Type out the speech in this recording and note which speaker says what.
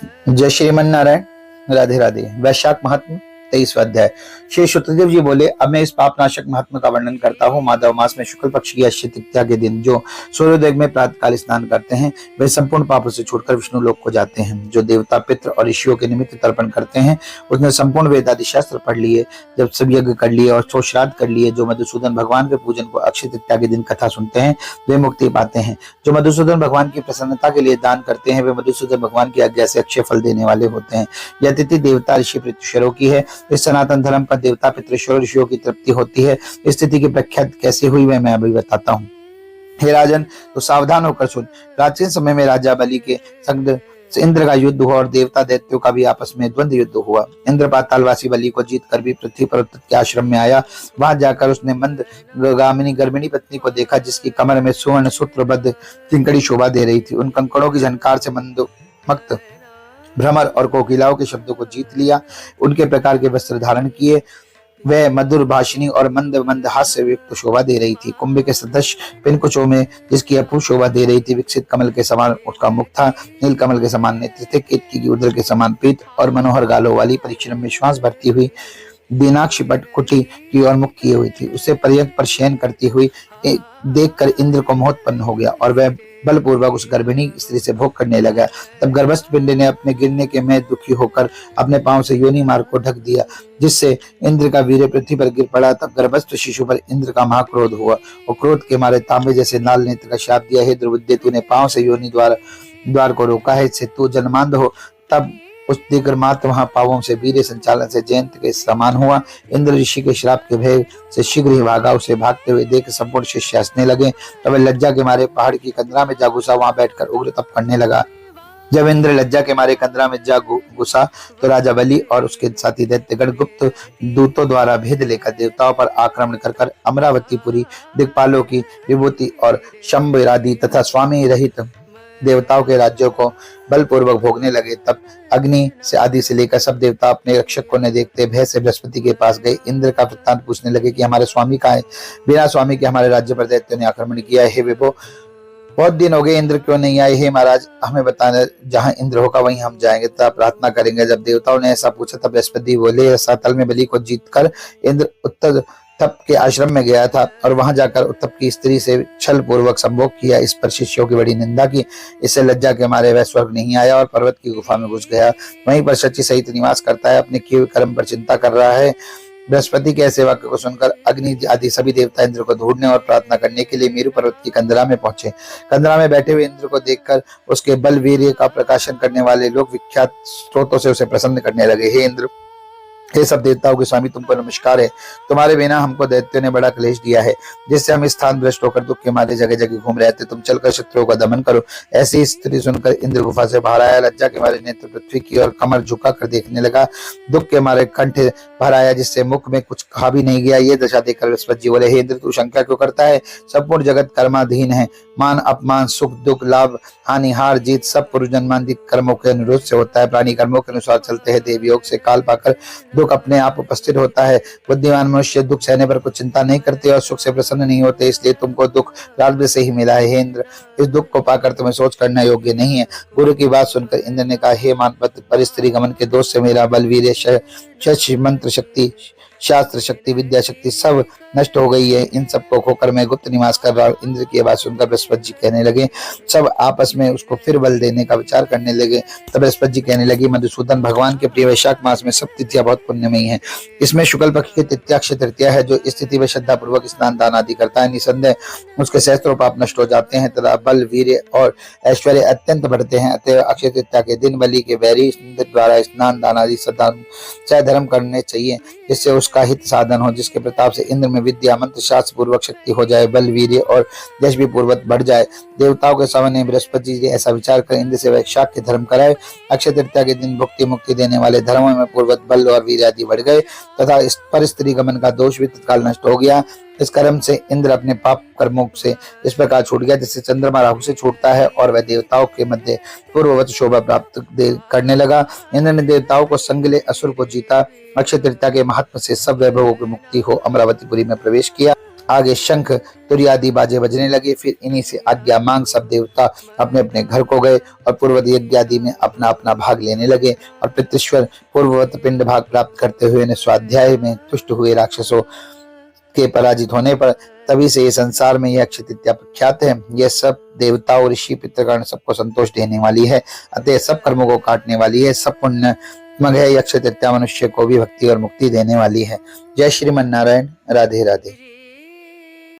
Speaker 1: जय श्रीमन नारायण। राधे राधे। वैशाख महात्म 23वां अध्याय। श्री शुक्रदेव जी बोले, अब मैं इस पाप नाशक महात्मा का वर्णन करता हूँ। माधव मास में शुक्ल पक्ष की अक्षय तृतीया के दिन जो सूर्योदय में प्रातःकाल स्नान करते हैं वे संपूर्ण पापों से छूटकर विष्णु लोक को जाते हैं। जो देवता पितृ और ऋषियों के निमित्त तर्पण करते हैं उसने संपूर्ण वेदादि शास्त्र पढ़ लिए, जब सब यज्ञ कर लिए और सो श्राद्ध कर लिए, जो मधुसूदन भगवान के पूजन को अक्षय तृतीया के दिन कथा सुनते हैं वे मुक्ति पाते हैं। जो मधुसूदन भगवान की प्रसन्नता के लिए दान करते हैं वे मधुसूदन भगवान की आज्ञा से अक्षय फल देने वाले होते हैं। यह तिथि देवता ऋषि पितृश्वरों की है। इस सनातन धर्म पर देवता पितृश्वर ऋषियों की तृप्ति होती है। इस तिथि की प्रख्यात कैसे हुई वह मैं अभी बताता हूँ। हे राजन, तो सावधान होकर सुन। प्राचीन समय में राजा बलि के संग इंद्र का युद्ध हुआ और देवता दैत्यों का भी आपस में द्वंद्व युद्ध हुआ। इंद्र पातालवासी बलि को जीत कर भी पृथ्वी पर के आश्रम में आया। वहां जाकर उसने मंद गामिनी गर्भिणी पत्नी को देखा जिसकी कमर में सुवर्ण सूत्रबद्ध किंकड़ी शोभा दे रही थी। उन कंकड़ों की झनकार से मंदमक्त भ्रमर और कोकिलाओं के शब्दों को जीत लिया। उनके प्रकार के वस्त्र धारण किए वह मधुर भाषिणी और मंद मंद हास्य युक्त शोभा दे रही थी। कुंभ के सदृश पिनकुचों में जिसकी अपूर्व शोभा दे रही थी। विकसित कमल के समान उसका मुख था, नील कमल के समान नेत्र थे, केतकी की उदर के समान पीठ और मनोहर गालों वाली परिश्रम में श्वास भरती हुई दीनाक्ष कुटी की ओर मुख किए हुई थी। उसे पर्यंक पर शयन करती हुई देखकर इंद्र को मोहोत्पन्न हो गया और वह बलपूर्वक उस गर्भिणी स्त्री से भोग करने लगा। तब गर्भस्थ पिंड ने अपने गिरने के में दुखी होकर अपने पांव से योनि मार्ग को ढक दिया, जिससे इंद्र का वीर्य पृथ्वी पर गिर पड़ा। तब गर्भस्थ शिशु पर इंद्र का महाक्रोध हुआ और क्रोध के मारे तांबे जैसे लाल नेत्र का शाप दिया, हे दुर्बुद्धे, तूने पांव से योनि द्वार को रोका है, इससे तू जन्मांध हो। तब उस दिग्र मात्र वहां पावों से वीर्य संचालन से जयंत के समान हुआ। इंद्र ऋषि के श्राप के भय से शीघ्र ही भागा। उसे भागते हुए देख संपूर्ण शिष्य हंसने लगे। तब लज्जा के मारे पहाड़ की कंदरा में जा घुसा, वहां बैठकर उग्र तप करने लगा। जब इंद्र लज्जा के मारे कंदरा में जा घुसा तो राजा बलि और उसके साथी दैत्यगण गुप्त दूतों द्वारा भेद लेकर देवताओं पर आक्रमण कर अमरावतीपुरी दिक्पालों की विभूति और शंभरादि तथा स्वामी रहित देवताओं के राज्यों को बलपूर्वक भोगने लगे। तब अग्नि से आदि से लेकर सब देवता अपने रक्षक को न देखते भय से बृहस्पति के पास गए। इंद्र का वृत्तांत पूछने लगे कि हमारे स्वामी कहाँ है? बिना स्वामी के हमारे राज्य पर दैत्यों ने आक्रमण किया है। हे विभो, बहुत दिन हो गए, इंद्र क्यों नहीं आए? हे महाराज, हमें बताना, जहाँ इंद्र होगा वहीं हम जाएंगे तथा प्रार्थना करेंगे। जब देवताओं ने ऐसा पूछा तब बृहस्पति बोले, सातल में बलि को जीतकर इंद्र उत्तर तप के आश्रम में गया था और वहां जाकर उत्तप की स्त्री से छल पूर्वक संभोग किया। इस पर शिष्यों की बड़ी निंदा की। इससे लज्जा के मारे वह स्वर्ग नहीं आया और पर्वत की गुफा में घुस गया। वहीं पर शची सहित निवास करता है, अपने किए कर्म पर चिंता कर रहा है। बृहस्पति के ऐसे वाक्य को सुनकर अग्नि आदि सभी देवता इंद्र को ढूंढने और प्रार्थना करने के लिए मेरु पर्वत की कंदरा में पहुंचे। कंदरा में बैठे हुए इंद्र को देखकर उसके बल वीर्य का प्रकाशन करने वाले लोग विख्यात स्त्रोतों से उसे प्रसन्न करने लगे। हे इंद्र, हे सब देवताओं के स्वामी, तुमको नमस्कार है। तुम्हारे बिना हमको दैत्यों ने बड़ा क्लेश दिया है, जिससे हम स्थान भ्रष्ट होकर दुख के मारे जगह जगह घूम रहे थे। तुम चलकर शत्रुओं का दमन करो। ऐसी स्थिति सुनकर इंद्र गुफा से बाहर आया। लज्जा के मारे नेत्र पृथ्वी की ओर कमर झुका कर देखने लगा। दुख के मारे कंठ भर आया, जिससे मुख में कुछ कहा भी नहीं गया। ये दशा देखकर बृहस्पति जी बोले, हे इंद्र, तू शंका क्यों करता है? संपूर्ण जगत कर्माधीन है। मान अपमान, सुख दुख, लाभ हानि, हार जीत सब पूर्व जन्मांधिक कर्मों के अनुरोध से होता है। प्राणी कर्मों के अनुसार चलते हैं। देव योग से काल पाकर दुख अपने आप उपस्थित होता है। बुद्धिमान मनुष्य दुख सहने पर कुछ चिंता नहीं करते और सुख से प्रसन्न नहीं होते, इसलिए तुमको दुख प्रारब्ध से ही मिला है। हे इंद्र, इस दुख को पाकर तुम्हें सोच करना योग्य नहीं है। गुरु की बात सुनकर इंद्र ने कहा, हे मानवत, परिस्त्री गमन के दोष से मेरा बल, वीर्य, शक्ति, मंत्र शक्ति, शास्त्र शक्ति, विद्या शक्ति सब नष्ट हो गई है। इन सबको खोकर मैं गुप्त निवास कर रहा हूँ। इंद्र की बात सुनकर बृहस्पति जी कहने लगे। सब आपस में उसको फिर बल देने का विचार करने लगे। तब बृहस्पति जी कहने लगे, मधुसूदन भगवान के प्रिय वैशाख मास में सब तिथियां बहुत पुण्यमयी हैं। इसमें शुक्ल पक्ष की तृतीया अक्षय तृतीया है। जो इस तिथि में श्रद्धा पूर्वक स्नान दान आदि करता है, निसंदेह उसके सहस्त्रों पाप नष्ट हो जाते हैं तथा बल, वीर्य और ऐश्वर्य अत्यंत बढ़ते हैं। अतः अक्षय तृतीया के दिन बलि के वैरी इंद्र द्वारा स्नान दान आदि सद्धर्म करने चाहिए, जिससे उसका हित साधन हो, जिसके प्रताप से इंद्र में विद्या, मंत्र, शास्त्र पूर्वक शक्ति हो जाए, बल, वीर्य और यश भी पूर्वक बढ़ जाए। देवताओं के सामने बृहस्पति जी ने ऐसा विचार कर इंद्र से वैशाख के धर्म कराए। अक्षय तृतीया के दिन भुक्ति मुक्ति देने वाले धर्मों में पूर्वक बल और वीर्य आदि बढ़ गए तथा इस पर स्त्री गमन का दोष भी तत्काल नष्ट हो गया। इस कर्म से इंद्र अपने पाप कर्मों से इस प्रकार छूट गया, जिससे चंद्रमा राहु से छूटता है और वह देवताओं के मध्य पूर्ववत शोभा प्राप्त करने लगा। इंद्र ने देवताओं को संग ले असुर को जीता। अक्षय तृतीया के महात्म से सब वैभवों की मुक्ति हो अमरावतीपुरी में प्रवेश किया। आगे शंख तुरयादि बाजे बजने लगे। फिर इन्हीं से आज्ञा मांग सब देवता अपने अपने घर को गए और पूर्ववत यज्ञ आदि में अपना अपना भाग लेने लगे। और पितृश्वर पूर्ववत पिंड भाग प्राप्त करते हुए स्वाध्याय में तुष्ट हुए। राक्षसों के पराजित होने पर तभी से ये संसार में यह अक्षय तृतीया प्रख्यात है। यह सब देवताओं ऋषि पितृगण सबको संतोष देने वाली है, अतः सब कर्मों को काटने वाली है, सब पुण्य मग है। अक्षय तृतीया मनुष्य को भी भक्ति और मुक्ति देने वाली है। जय श्रीमन नारायण। राधे राधे।